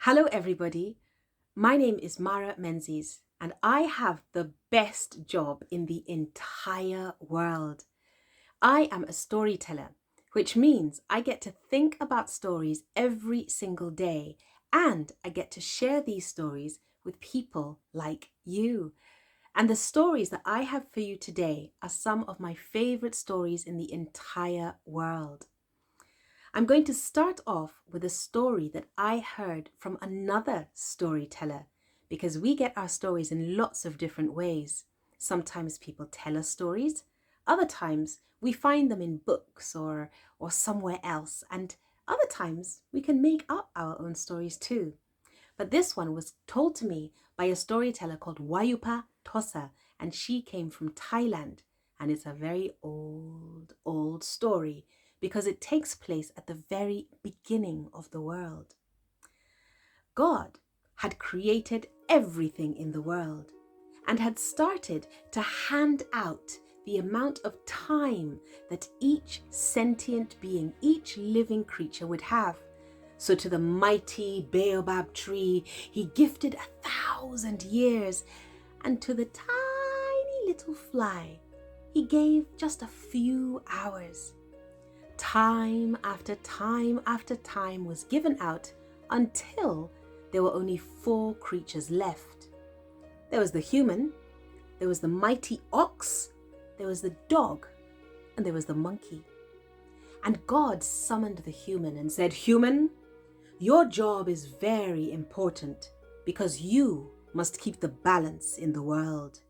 Hello everybody, my name is Mara Menzies and I have the best job in the entire world. I am a storyteller, which means I get to think about stories every single day and I get to share these stories with people like you. And the stories that I have for you today are some of my favorite stories in the entire world. I'm going to start off with a story that I heard from another storyteller because we get our stories in lots of different ways. Sometimes people tell us stories, other times we find them in books or somewhere else, and other times we can make up our own stories too. But this one was told to me by a storyteller called Wayupa Tosa, and she came from Thailand, and it's a very old story because it takes place at the very beginning of the world. God had created everything in the world and had started to hand out the amount of time that each sentient being, each living creature would have. So to the mighty baobab tree, he gifted 1,000 years, and to the tiny little fly, he gave just a few hours. Time after time after time was given out until there were only 4 creatures left. There was the human, there was the mighty ox, there was the dog, and there was the monkey. And God summoned the human and said, "Human, your job is very important because you must keep the balance in the world.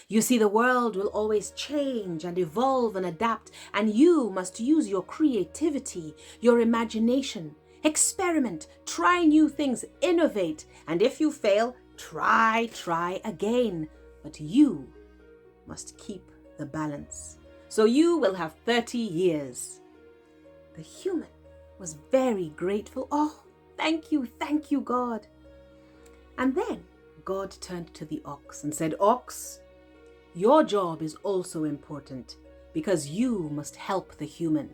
You see, the world will always change and evolve and adapt, and you must use your creativity, your imagination, experiment, try new things, innovate, and if you fail, try again. But you must keep the balance. So you will have 30 years. The human was very grateful. Oh, thank you, God. And then God turned to the ox and said, "Ox, your job is also important because you must help the human.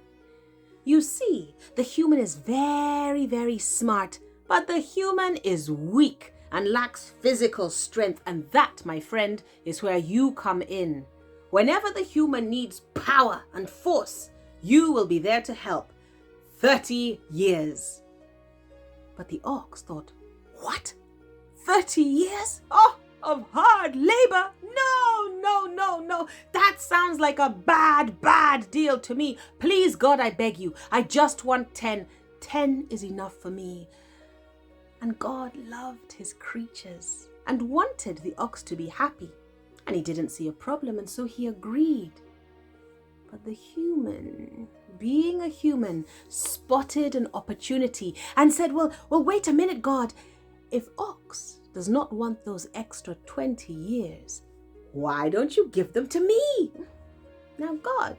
You see, the human is very smart, but the human is weak and lacks physical strength, and that, my friend, is where you come in. Whenever the human needs power and force, you will be there to help. 30 years. But the ox thought, "What? 30 years? Oh, of hard labor? No. That sounds like a bad deal to me. Please, God, I beg you. I just want 10. 10 is enough for me." And God loved his creatures and wanted the ox to be happy. And he didn't see a problem, and so he agreed. But the human, being a human, spotted an opportunity and said, well, wait a minute, God. If ox does not want those extra 20 years, why don't you give them to me? Now God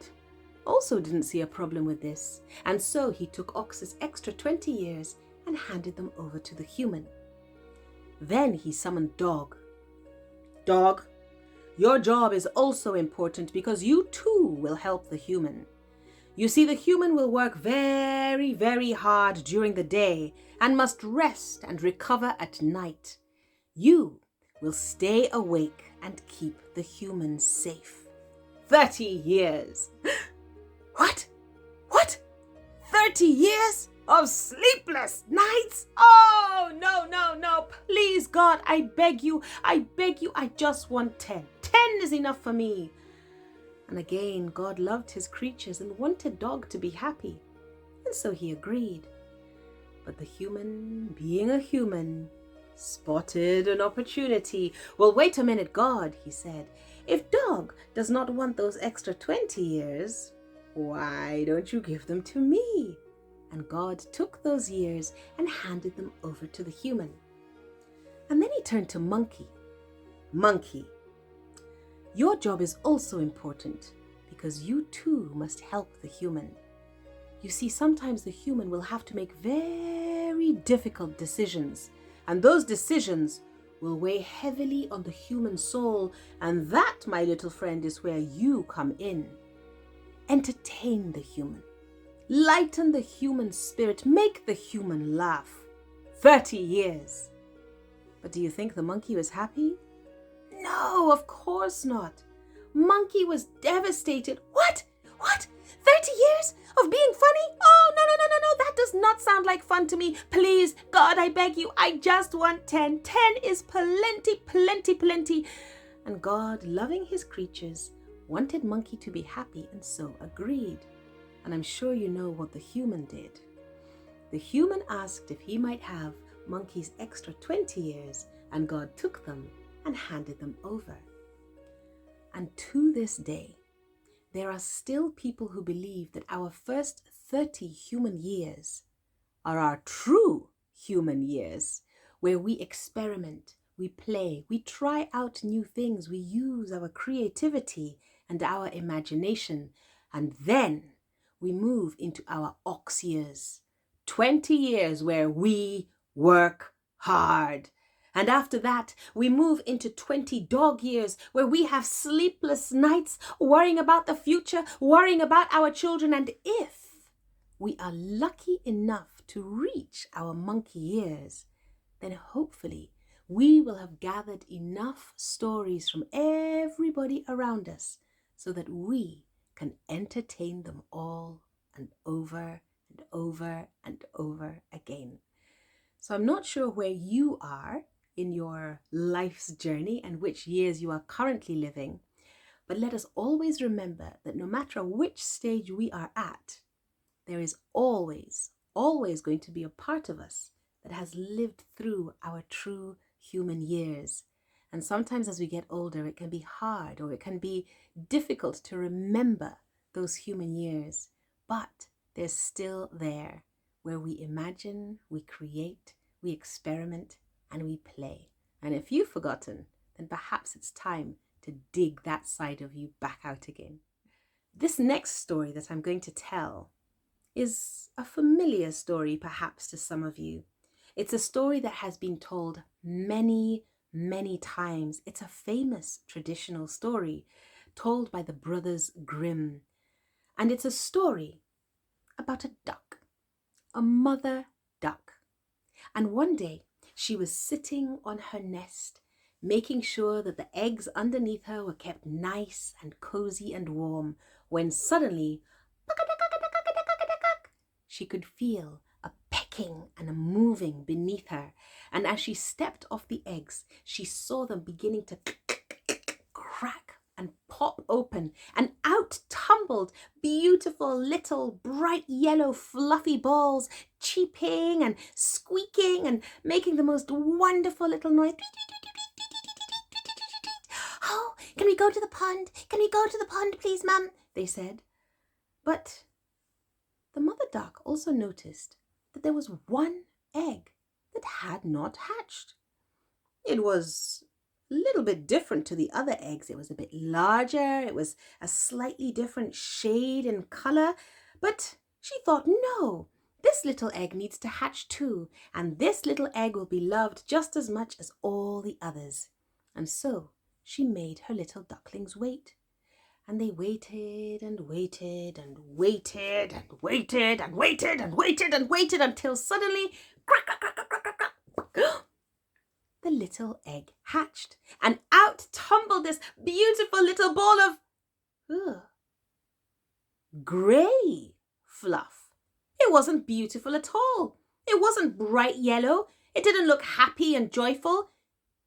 also didn't see a problem with this, and so he took ox's extra 20 years and handed them over to the human. Then he summoned dog. "Dog, your job is also important because you too will help the human. You see, the human will work very hard during the day and must rest and recover at night. You will stay awake and keep the human safe. 30 years. What? 30 years of sleepless nights? Oh, no. Please, God, I beg you. I just want 10. 10 is enough for me." And again, God loved his creatures and wanted dog to be happy. And so he agreed. But the human, being a human, spotted an opportunity. "Well, wait a minute, God," he said. "If dog does not want those extra 20 years, why don't you give them to me?" And God took those years and handed them over to the human. And then he turned to Monkey. "Monkey, your job is also important because you too must help the human. You see, sometimes the human will have to make very difficult decisions, and those decisions will weigh heavily on the human soul, and that, my little friend, is where you come in. Entertain the human. Lighten the human spirit. Make the human laugh. 30 years. But do you think the monkey was happy? No, of course not. Monkey was devastated. What? 30 years of being funny? Oh, no. That does not sound like fun to me. Please, God, I beg you, I just want 10. 10 is plenty. And God, loving his creatures, wanted Monkey to be happy and so agreed. And I'm sure you know what the human did. The human asked if he might have Monkey's extra 20 years, and God took them and handed them over. And to this day, there are still people who believe that our first 30 human years are our true human years, where we experiment, we play, we try out new things, we use our creativity and our imagination, and then we move into our ox years, 20 years where we work hard. And after that, we move into 20 dog years where we have sleepless nights, worrying about the future, worrying about our children. And if we are lucky enough to reach our monkey years, then hopefully we will have gathered enough stories from everybody around us so that we can entertain them all and over and over and over again. So I'm not sure where you are in your life's journey and which years you are currently living, but let us always remember that no matter which stage we are at, there is always going to be a part of us that has lived through our true human years. And sometimes as we get older, it can be hard or it can be difficult to remember those human years, but they're still there, where we imagine, we create, we experiment, and we play. And if you've forgotten, then perhaps it's time to dig that side of you back out again. This next story that I'm going to tell is a familiar story perhaps to some of you. It's a story that has been told many times. It's a famous traditional story told by the Brothers Grimm. And it's a story about a duck, a mother duck. And one day she was sitting on her nest, making sure that the eggs underneath her were kept nice and cozy and warm, when suddenly she could feel a pecking and a moving beneath her. And as she stepped off the eggs, she saw them beginning to crack and pop open, and out tumbled beautiful little bright yellow fluffy balls, cheeping and squeaking and making the most wonderful little noise. Oh, can we go to the pond? Can we go to the pond, please, Mum? They said. But the mother duck also noticed that there was one egg that had not hatched. It was a little bit different to the other eggs. It was a bit larger. It was a slightly different shade and color. But she thought, no, this little egg needs to hatch too. And this little egg will be loved just as much as all the others. And so she made her little ducklings wait. And they waited and waited and waited and waited and waited and waited and waited until suddenly, crack, crack, crack, crack, crack, crack, crack, the little egg hatched, and out tumbled this beautiful little ball of grey fluff. It wasn't beautiful at all. It wasn't bright yellow. It didn't look happy and joyful.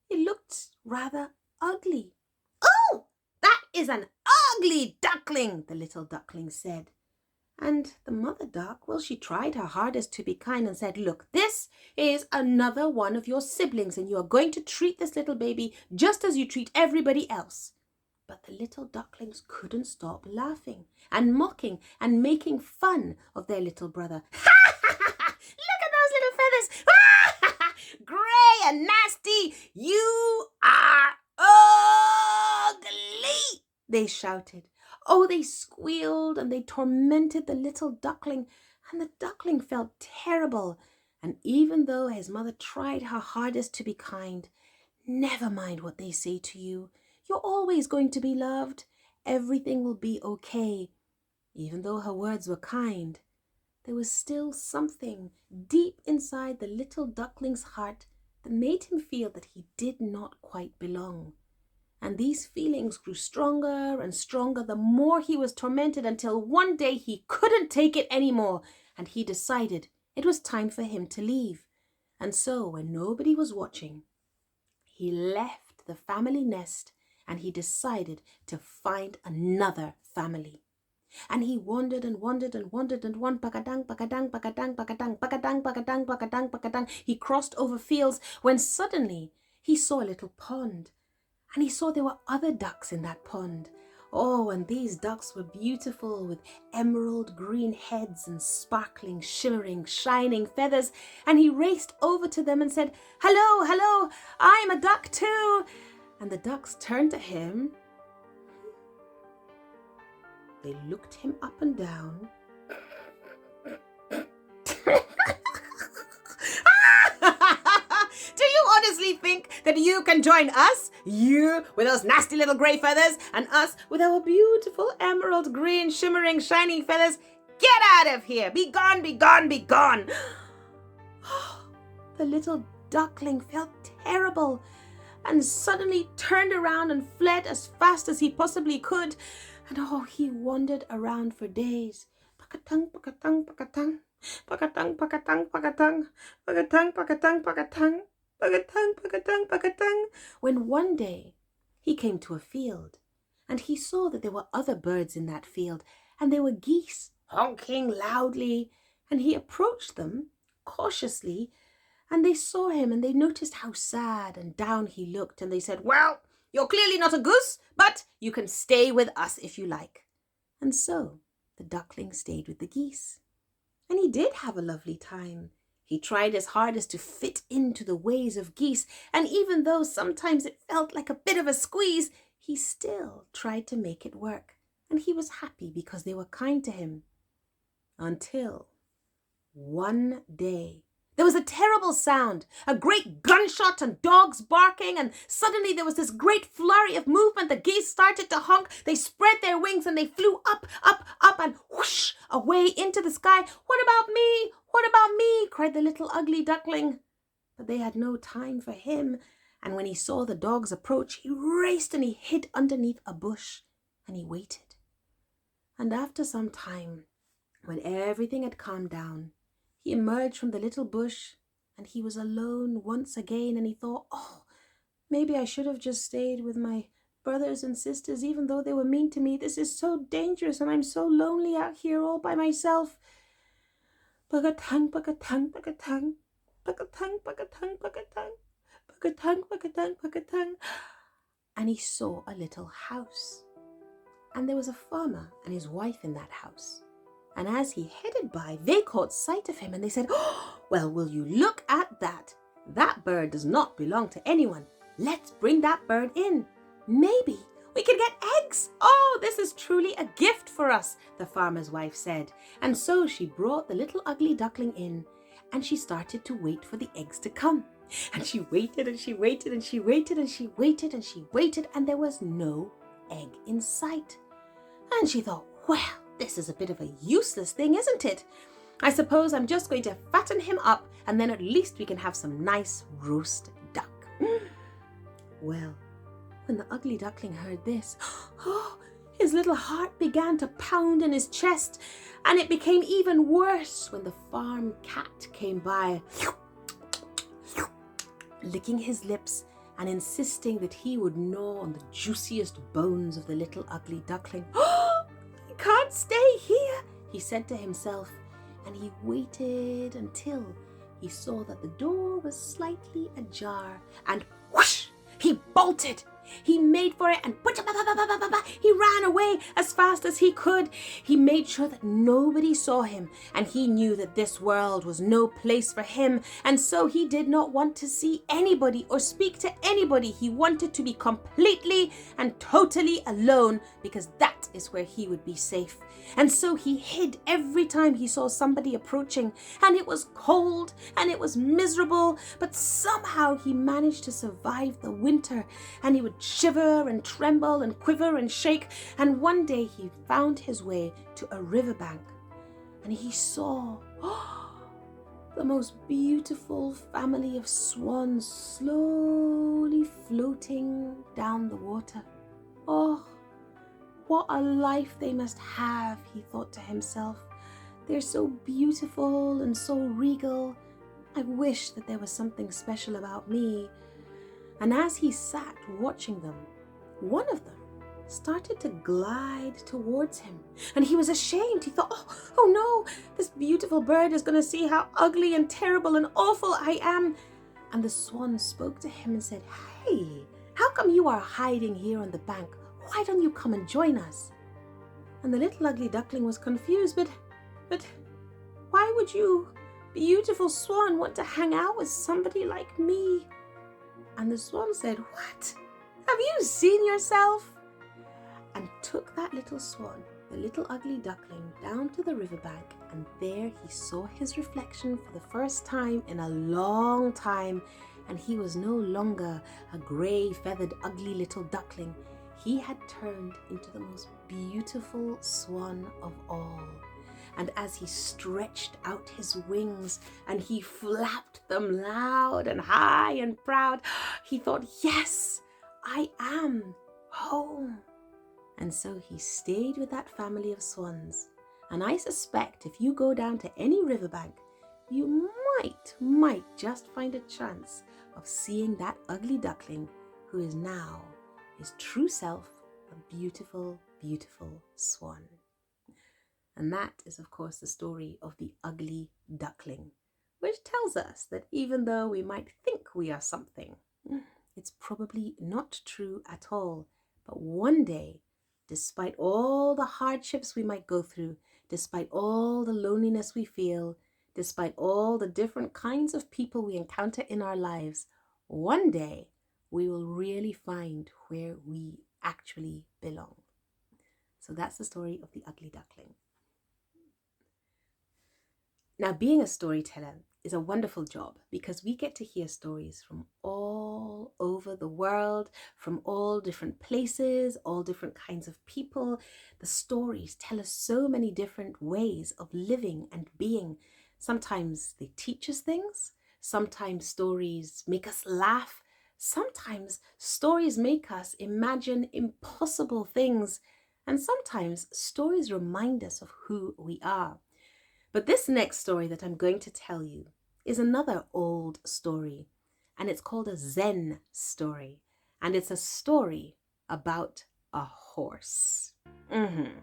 It looked rather ugly. Oh, that is an ugly duckling, the little duckling said. And the mother duck, well, she tried her hardest to be kind and said, look, this is another one of your siblings, and you are going to treat this little baby just as you treat everybody else. But the little ducklings couldn't stop laughing and mocking and making fun of their little brother. Look at those little feathers. Grey and nasty. You are ugly, they shouted. Oh, they squealed and they tormented the little duckling, and the duckling felt terrible. And even though his mother tried her hardest to be kind, never mind what they say to you. You're always going to be loved. Everything will be okay. Even though her words were kind, there was still something deep inside the little duckling's heart that made him feel that he did not quite belong. And these feelings grew stronger and stronger the more he was tormented, until one day he couldn't take it anymore, and he decided it was time for him to leave. And so, when nobody was watching, he left the family nest and he decided to find another family. And he wandered and wandered and wandered and one pakadang, pakadang, pakadang, pakadang, pakadang, pakadang, pakadang, pakadang. He crossed over fields when suddenly he saw a little pond. And he saw there were other ducks in that pond. Oh, and these ducks were beautiful with emerald green heads and sparkling, shimmering, shining feathers. And he raced over to them and said, "Hello, hello, I'm a duck too." And the ducks turned to him. They looked him up and down. Do you honestly think that you can join us? You with those nasty little grey feathers and us with our beautiful emerald green, shimmering, shining feathers? Get out of here! Be gone, be gone, be gone! The little duckling felt terrible and suddenly turned around and fled as fast as he possibly could. And he wandered around for days. Pakatang, pakatang, pakatang. Pakatang, pakatang, pakatang. Pakatang, pakatang, pakatang. Pakatang, pakatang, pakatang. When one day he came to a field and he saw that there were other birds in that field, and there were geese honking loudly, and he approached them cautiously, and they saw him and they noticed how sad and down he looked, and they said, "Well, you're clearly not a goose, but you can stay with us if you like." And so the duckling stayed with the geese. And he did have a lovely time. He tried his hardest to fit into the ways of geese, and even though sometimes it felt like a bit of a squeeze, he still tried to make it work. And he was happy because they were kind to him. Until one day, there was a terrible sound, a great gunshot and dogs barking, and suddenly there was this great flurry of movement. The geese started to honk, they spread their wings and they flew up, up, up and whoosh, away into the sky. "What about me? What about me?" cried the little ugly duckling. But they had no time for him, and when he saw the dogs approach, he raced and he hid underneath a bush and he waited. And after some time, when everything had calmed down, he emerged from the little bush and he was alone once again, and he thought, maybe I should have just stayed with my brothers and sisters even though they were mean to me. This is so dangerous and I'm so lonely out here all by myself. Pakatang, pakatang, pakatang, pakatang, pakatang, pakatang, pakatang, pakatang, pakatang. And he saw a little house. And there was a farmer and his wife in that house. And as he headed by, they caught sight of him and they said, "Well, will you look at that? That bird does not belong to anyone. Let's bring that bird in. Maybe we can get eggs. Oh, this is truly a gift for us," the farmer's wife said. And so she brought the little ugly duckling in and she started to wait for the eggs to come. And she waited and she waited and she waited and she waited and she waited, and there was no egg in sight. And she thought, well, this is a bit of a useless thing, isn't it? I suppose I'm just going to fatten him up and then at least we can have some nice roast duck. Well, when the ugly duckling heard this, his little heart began to pound in his chest, and it became even worse when the farm cat came by, licking his lips and insisting that he would gnaw on the juiciest bones of the little ugly duckling. "I can't stay here," he said to himself, and he waited until he saw that the door was slightly ajar, and whoosh, he bolted. He made for it and he ran away as fast as he could. He made sure that nobody saw him, and he knew that this world was no place for him, and so he did not want to see anybody or speak to anybody. He wanted to be completely and totally alone because that is where he would be safe. And so he hid every time he saw somebody approaching, and it was cold and it was miserable, but somehow he managed to survive the winter, and he would shiver and tremble and quiver and shake. And one day he found his way to a riverbank, and he saw the most beautiful family of swans slowly floating down the water. Oh, what a life they must have, he thought to himself. They're so beautiful and so regal. I wish that there was something special about me. And as he sat watching them, one of them started to glide towards him. And he was ashamed. He thought, oh no, this beautiful bird is going to see how ugly and terrible and awful I am. And the swan spoke to him and said, hey, how come you are hiding here on the bank? Why don't you come and join us? And the little ugly duckling was confused, but why would you, beautiful swan, want to hang out with somebody like me? And the swan said, what? Have you seen yourself? And took that little swan, the little ugly duckling, down to the riverbank, and there he saw his reflection for the first time in a long time, and he was no longer a grey, feathered, ugly little duckling. He had turned into the most beautiful swan of all. And as he stretched out his wings and he flapped them loud and high and proud, he thought, yes, I am home. And so he stayed with that family of swans. And I suspect if you go down to any riverbank, you might just find a chance of seeing that ugly duckling who is now his true self, a beautiful, beautiful swan. And that is, of course, the story of the ugly duckling, which tells us that even though we might think we are something, it's probably not true at all. But one day, despite all the hardships we might go through, despite all the loneliness we feel, despite all the different kinds of people we encounter in our lives, one day we will really find where we actually belong. So that's the story of the ugly duckling. Now, being a storyteller is a wonderful job because we get to hear stories from all over the world, from all different places, all different kinds of people. The stories tell us so many different ways of living and being. Sometimes they teach us things. Sometimes stories make us laugh. Sometimes stories make us imagine impossible things. And sometimes stories remind us of who we are. But this next story that I'm going to tell you is another old story, and it's called a Zen story, and it's a story about a horse. And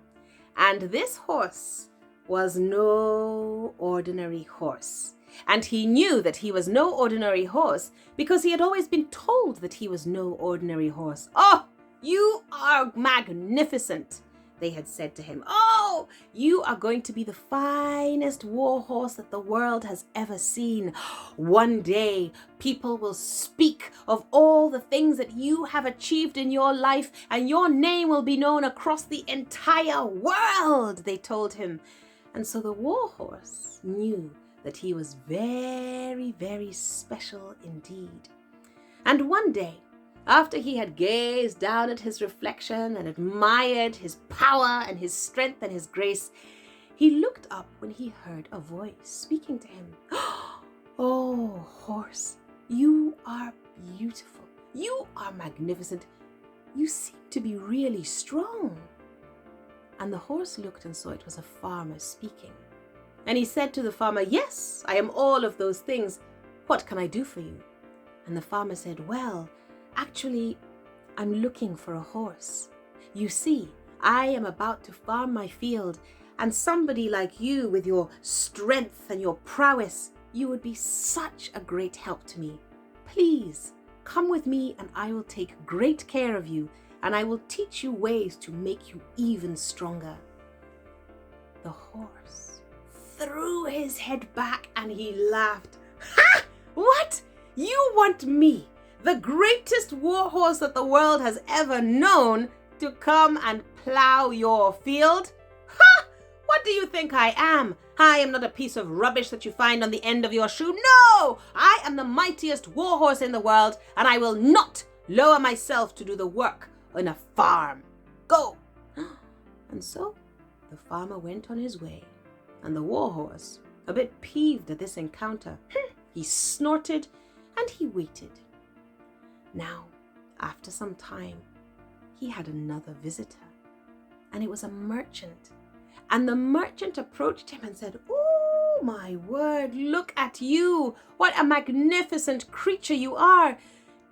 this horse was no ordinary horse, and he knew that he was no ordinary horse because he had always been told that he was no ordinary horse. Oh, you are magnificent, they had said to him. Oh, you are going to be the finest war horse that the world has ever seen. One day, people will speak of all the things that you have achieved in your life, and your name will be known across the entire world, they told him. And so the war horse knew that he was very, very special indeed. And one day, after he had gazed down at his reflection and admired his power and his strength and his grace, he looked up when he heard a voice speaking to him. Oh, horse, you are beautiful. You are magnificent. You seem to be really strong. And the horse looked and saw it was a farmer speaking. And he said to the farmer, yes, I am all of those things. What can I do for you? And the farmer said, well, actually, I'm looking for a horse. You see, I am about to farm my field, and somebody like you with your strength and your prowess, you would be such a great help to me. Please, come with me and I will take great care of you, and I will teach you ways to make you even stronger. The horse threw his head back and he laughed. Ha! What? You want me, the greatest war horse that the world has ever known, to come and plow your field? Ha! What do you think I am? I am not a piece of rubbish that you find on the end of your shoe. No! I am the mightiest war horse in the world, and I will not lower myself to do the work on a farm. Go! And so the farmer went on his way, And the warhorse, a bit peeved at this encounter, he snorted and he waited. Now, after some time, he had another visitor, and it was a merchant. And the merchant approached him and said, "Oh, my word, look at you. What a magnificent creature you are.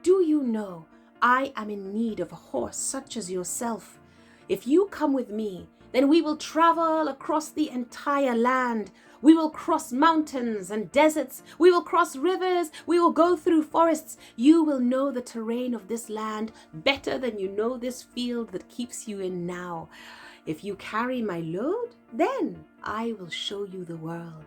Do you know, I am in need of a horse such as yourself. If you come with me, then we will travel across the entire land. We will cross mountains and deserts. We will cross rivers. We will go through forests. You will know the terrain of this land better than you know this field that keeps you in now. If you carry my load, then I will show you the world."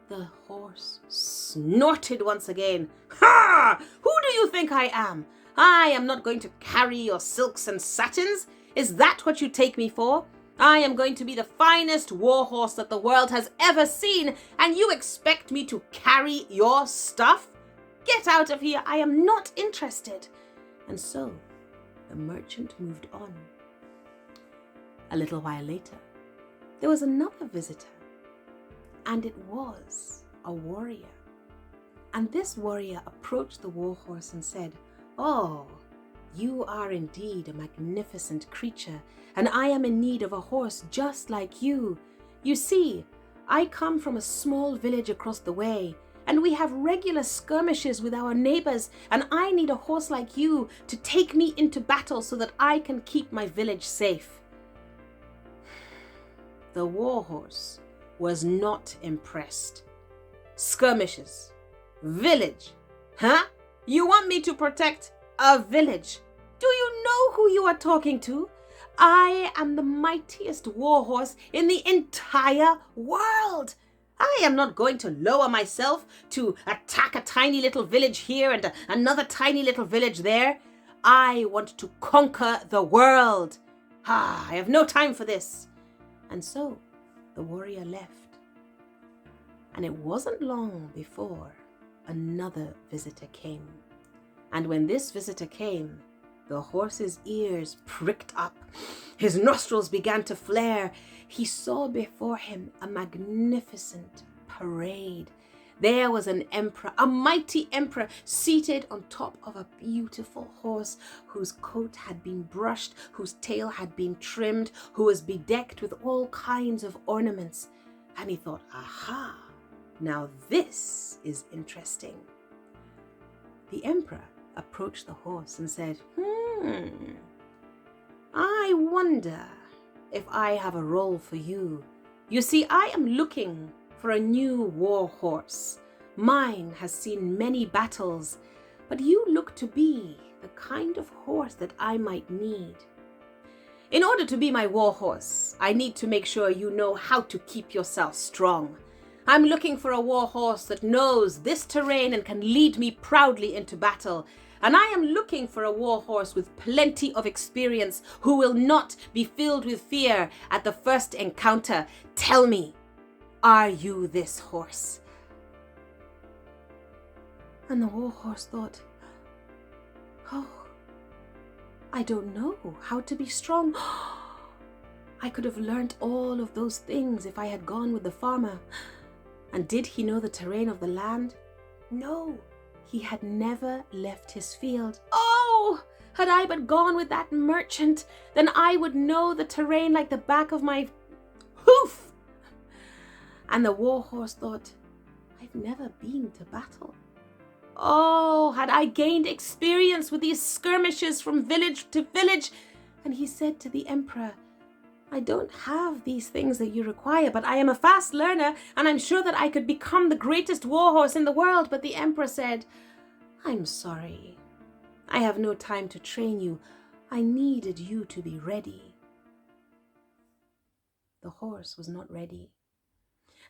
The horse snorted once again. "Ha! Who do you think I am? I am not going to carry your silks and satins. Is that what you take me for? I am going to be the finest warhorse that the world has ever seen, and you expect me to carry your stuff? Get out of here. I am not interested." And so the merchant moved on. A little while later, there was another visitor, and it was a warrior. And this warrior approached the warhorse and said, "Oh, you are indeed a magnificent creature, and I am in need of a horse just like you. You see, I come from a small village across the way, and we have regular skirmishes with our neighbors, and I need a horse like you to take me into battle so that I can keep my village safe." The warhorse was not impressed. "Skirmishes? Village? Huh? You want me to protect a village? Do you know who you are talking to? I am the mightiest warhorse in the entire world. I am not going to lower myself to attack a tiny little village here and another tiny little village there. I want to conquer the world. I have no time for this." And so the warrior left. And it wasn't long before another visitor came. And when this visitor came, the horse's ears pricked up. His nostrils began to flare. He saw before him a magnificent parade. There was an emperor, a mighty emperor, seated on top of a beautiful horse whose coat had been brushed, whose tail had been trimmed, who was bedecked with all kinds of ornaments. And he thought, "Aha, now this is interesting." The emperor approached the horse and said, "I wonder if I have a role for you. You see, I am looking for a new war horse. Mine has seen many battles, but you look to be the kind of horse that I might need. In order to be my war horse, I need to make sure you know how to keep yourself strong. I'm looking for a war horse that knows this terrain and can lead me proudly into battle. And I am looking for a war horse with plenty of experience who will not be filled with fear at the first encounter. Tell me, are you this horse?" And the war horse thought, "Oh, I don't know how to be strong. I could have learnt all of those things if I had gone with the farmer. And did he know the terrain of the land? No, he had never left his field. Oh, had I but gone with that merchant, then I would know the terrain like the back of my hoof." And the war horse thought, "I've never been to battle. Oh, had I gained experience with these skirmishes from village to village." And he said to the emperor, "I don't have these things that you require, but I am a fast learner, and I'm sure that I could become the greatest warhorse in the world." But the emperor said, "I'm sorry. I have no time to train you. I needed you to be ready." The horse was not ready.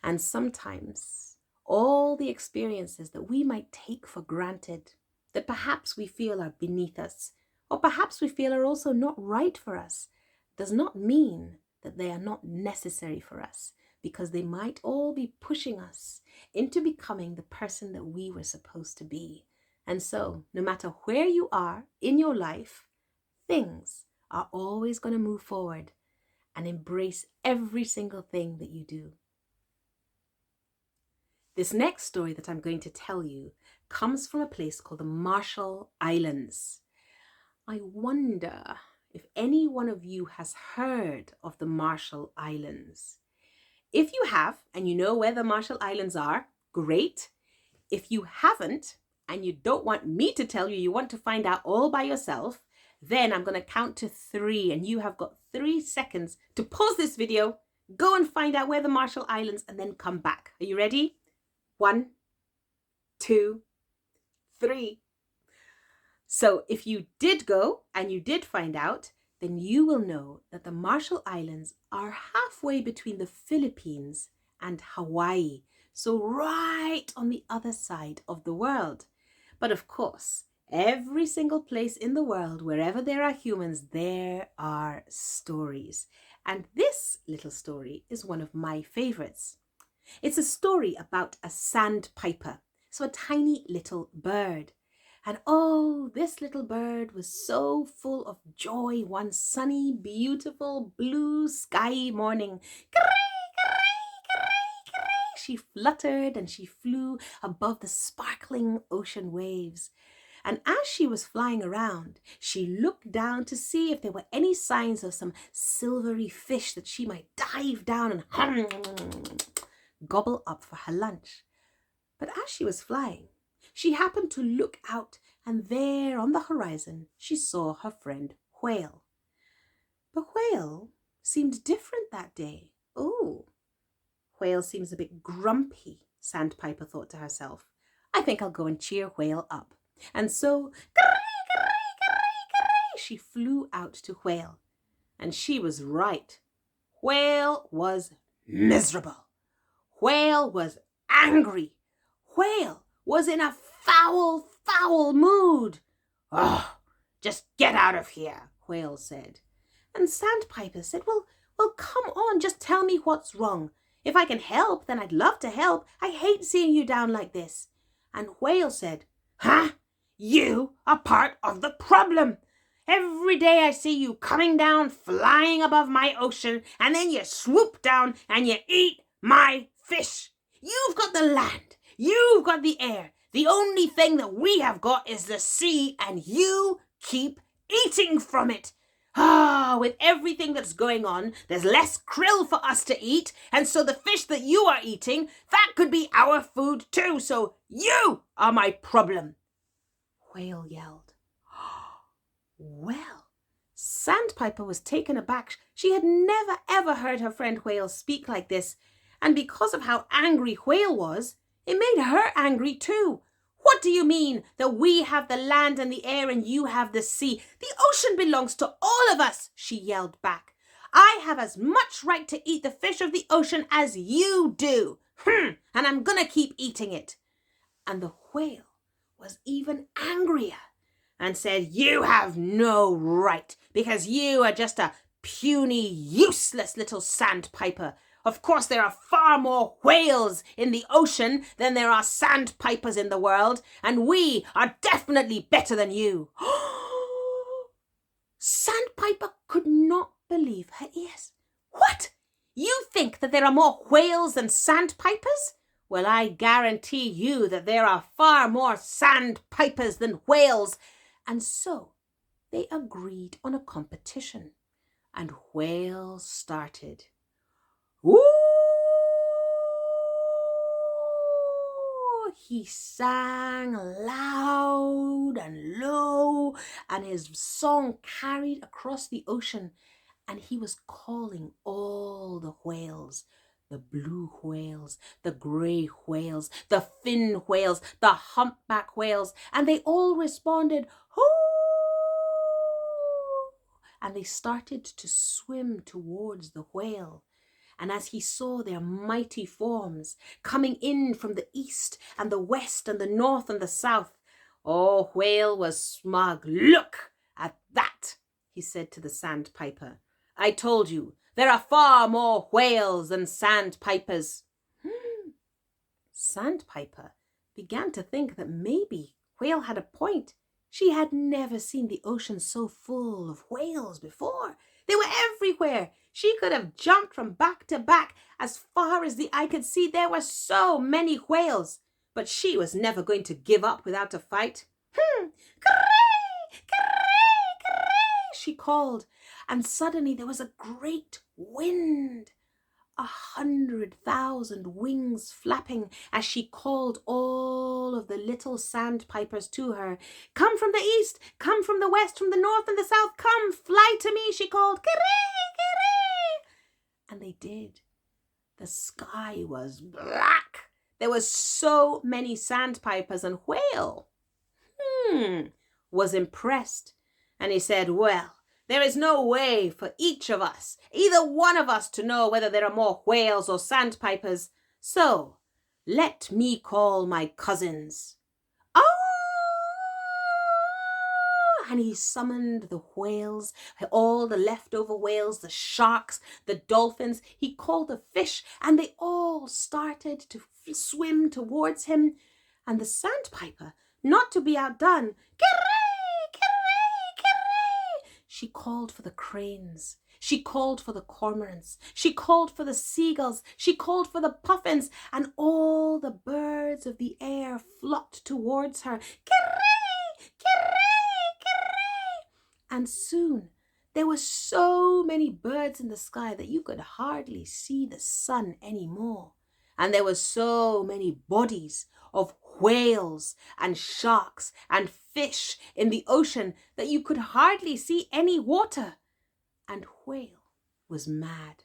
And sometimes all the experiences that we might take for granted, that perhaps we feel are beneath us, or perhaps we feel are also not right for us, does not mean that they are not necessary for us, because they might all be pushing us into becoming the person that we were supposed to be. And so, no matter where you are in your life, things are always going to move forward, and embrace every single thing that you do. This next story that I'm going to tell you comes from a place called the Marshall Islands. I wonder if any one of you has heard of the Marshall Islands. If you have, and you know where the Marshall Islands are, great. If you haven't, and you don't want me to tell you, you want to find out all by yourself, then I'm going to count to 3, and you have got 3 seconds to pause this video, go and find out where the Marshall Islands, and then come back. Are you ready? 1, 2, 3. So if you did go and you did find out, then you will know that the Marshall Islands are halfway between the Philippines and Hawaii. So right on the other side of the world. But of course, every single place in the world, wherever there are humans, there are stories. And this little story is one of my favorites. It's a story about a sandpiper, so a tiny little bird. And oh, this little bird was so full of joy one sunny, beautiful, blue sky morning. She fluttered and she flew above the sparkling ocean waves. And as she was flying around, she looked down to see if there were any signs of some silvery fish that she might dive down and gobble up for her lunch. But as she was flying, she happened to look out, and there on the horizon she saw her friend Whale. But Whale seemed different that day. Oh, Whale seems a bit grumpy, Sandpiper thought to herself. I think I'll go and cheer Whale up. And so, she flew out to Whale. And she was right. Whale was miserable. Whale was angry. Whale was in a foul, foul mood. Oh, just get out of here, Whale said. And Sandpiper said, well, come on, just tell me what's wrong. If I can help, then I'd love to help. I hate seeing you down like this. And Whale said, huh? You are part of the problem. Every day I see you coming down, flying above my ocean, and then you swoop down and you eat my fish. You've got the land. You've got the air. The only thing that we have got is the sea, and you keep eating from it. With everything that's going on, there's less krill for us to eat, and so the fish that you are eating, that could be our food too, so you are my problem. Whale yelled. Well, Sandpiper was taken aback. She had never ever heard her friend Whale speak like this, and because of how angry Whale was, it made her angry too. What do you mean that we have the land and the air and you have the sea? The ocean belongs to all of us, she yelled back. I have as much right to eat the fish of the ocean as you do. And I'm gonna keep eating it. And the Whale was even angrier and said, you have no right because you are just a puny, useless little sandpiper. Of course, there are far more whales in the ocean than there are sandpipers in the world, and we are definitely better than you. Sandpiper could not believe her ears. What? You think that there are more whales than sandpipers? Well, I guarantee you that there are far more sandpipers than whales. And so they agreed on a competition, and Whale started. Ooh! He sang loud and low, and his song carried across the ocean, and he was calling all the whales, the blue whales, the grey whales, the fin whales, the humpback whales, and they all responded, hoo! And they started to swim towards the whale. And as he saw their mighty forms coming in from the east and the west and the north and the south, oh, Whale was smug. Look at that, he said to the Sandpiper. I told you, there are far more whales than sandpipers. Sandpiper began to think that maybe Whale had a point. She had never seen the ocean so full of whales before. They were everywhere. She could have jumped from back to back as far as the eye could see. There were so many whales, but she was never going to give up without a fight. Caree, caree, caree, she called, and suddenly there was a great wind. 100,000 wings flapping as she called all of the little sandpipers to her. Come from the east, come from the west, from the north and the south, come, fly to me, she called. Caree, caree. And they did. The sky was black. There were so many sandpipers, and Whale was impressed. And he said, well, there is no way for each of us, either one of us, to know whether there are more whales or sandpipers. So let me call my cousins. Oh! And he summoned the whales, all the leftover whales, the sharks, the dolphins. He called the fish, and they all started to swim towards him. And the sandpiper, not to be outdone, she called for the cranes. She called for the cormorants. She called for the seagulls. She called for the puffins. And all the birds of the air flocked towards her. Caree, caree, caree. And soon there were so many birds in the sky that you could hardly see the sun anymore. And there were so many bodies of whales and sharks and fish in the ocean that you could hardly see any water. And Whale was mad.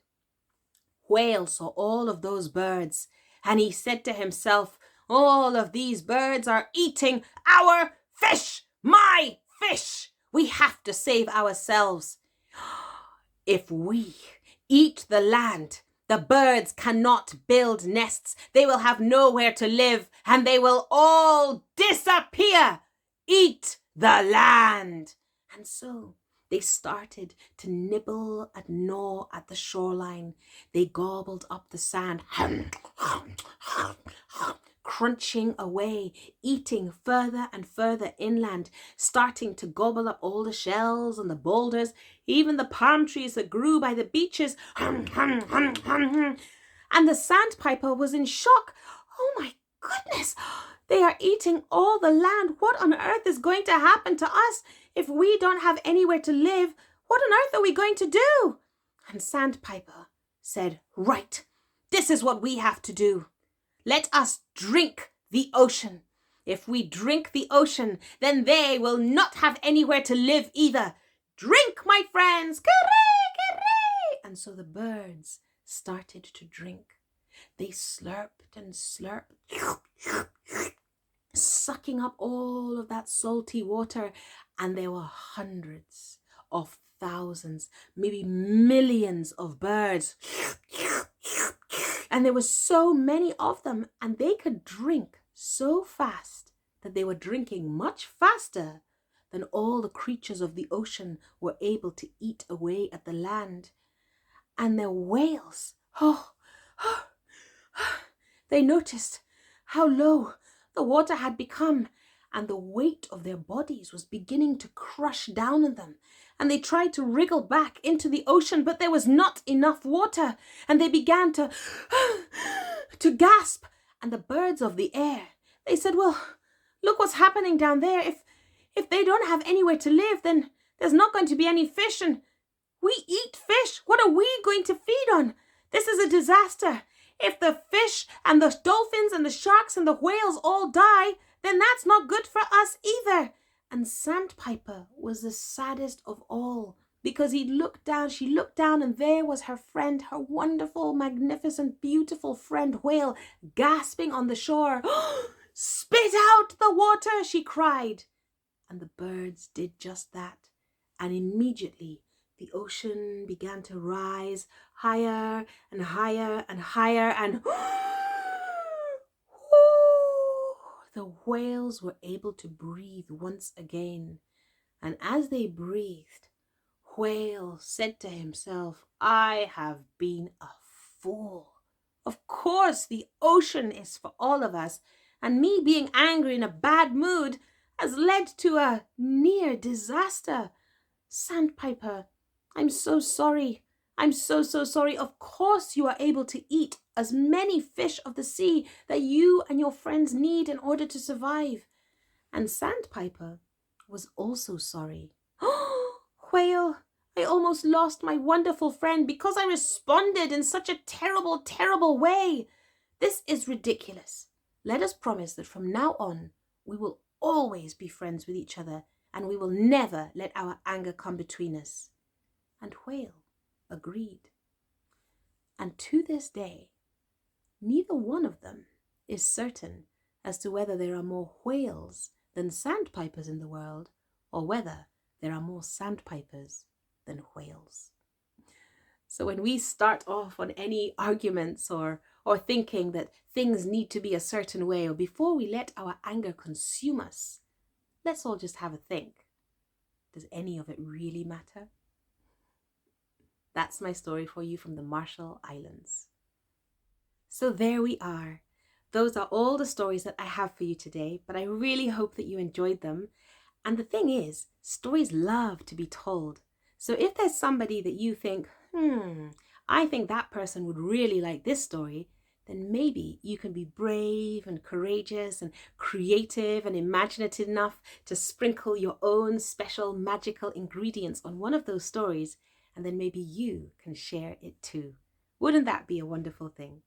Whale saw all of those birds, and he said to himself, all of these birds are eating our fish, my fish. We have to save ourselves. If we eat the land, the birds cannot build nests. They will have nowhere to live, and they will all disappear. Eat the land. And so they started to nibble and gnaw at the shoreline. They gobbled up the sand, crunching away, eating further and further inland, starting to gobble up all the shells and the boulders, even the palm trees that grew by the beaches. And the sandpiper was in shock. Oh my goodness, they are eating all the land. What on earth is going to happen to us if we don't have anywhere to live? What on earth are we going to do? And Sandpiper said, right, this is what we have to do. Let us drink the ocean. If we drink the ocean, then they will not have anywhere to live either. Drink, my friends. Caree, caree. And so the birds started to drink. They slurped and slurped, sucking up all of that salty water. And there were hundreds of thousands, maybe millions of birds. And there were so many of them, and they could drink so fast that they were drinking much faster than all the creatures of the ocean were able to eat away at the land. And their whales, they noticed how low the water had become, and the weight of their bodies was beginning to crush down on them. And they tried to wriggle back into the ocean, but there was not enough water, and they began to gasp. And the birds of the air, they said, well, look what's happening down there. If they don't have anywhere to live, then there's not going to be any fish, and we eat fish. What are we going to feed on? This is a disaster. If the fish and the dolphins and the sharks and the whales all die, then that's not good for us either. And Sandpiper was the saddest of all, because she looked down, and there was her friend, her wonderful, magnificent, beautiful friend Whale, gasping on the shore. Spit out the water, she cried. And the birds did just that. And immediately the ocean began to rise higher and higher and higher, and the whales were able to breathe once again. And as they breathed, Whale said to himself, I have been a fool. Of course, the ocean is for all of us, and me being angry in a bad mood has led to a near disaster. Sandpiper, I'm so sorry. I'm so, so sorry. Of course you are able to eat as many fish of the sea that you and your friends need in order to survive. And Sandpiper was also sorry. Whale, I almost lost my wonderful friend because I responded in such a terrible, terrible way. This is ridiculous. Let us promise that from now on, we will always be friends with each other and we will never let our anger come between us. And Whale agreed. And to this day, neither one of them is certain as to whether there are more whales than sandpipers in the world, or whether there are more sandpipers than whales. So when we start off on any arguments or thinking that things need to be a certain way, or before we let our anger consume us, let's all just have a think. Does any of it really matter? That's my story for you from the Marshall Islands. So there we are. Those are all the stories that I have for you today, but I really hope that you enjoyed them. And the thing is, stories love to be told. So if there's somebody that you think, I think that person would really like this story, then maybe you can be brave and courageous and creative and imaginative enough to sprinkle your own special magical ingredients on one of those stories, and then maybe you can share it too. Wouldn't that be a wonderful thing?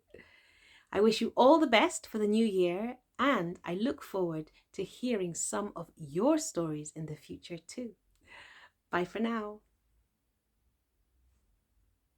I wish you all the best for the new year, and I look forward to hearing some of your stories in the future too. Bye for now.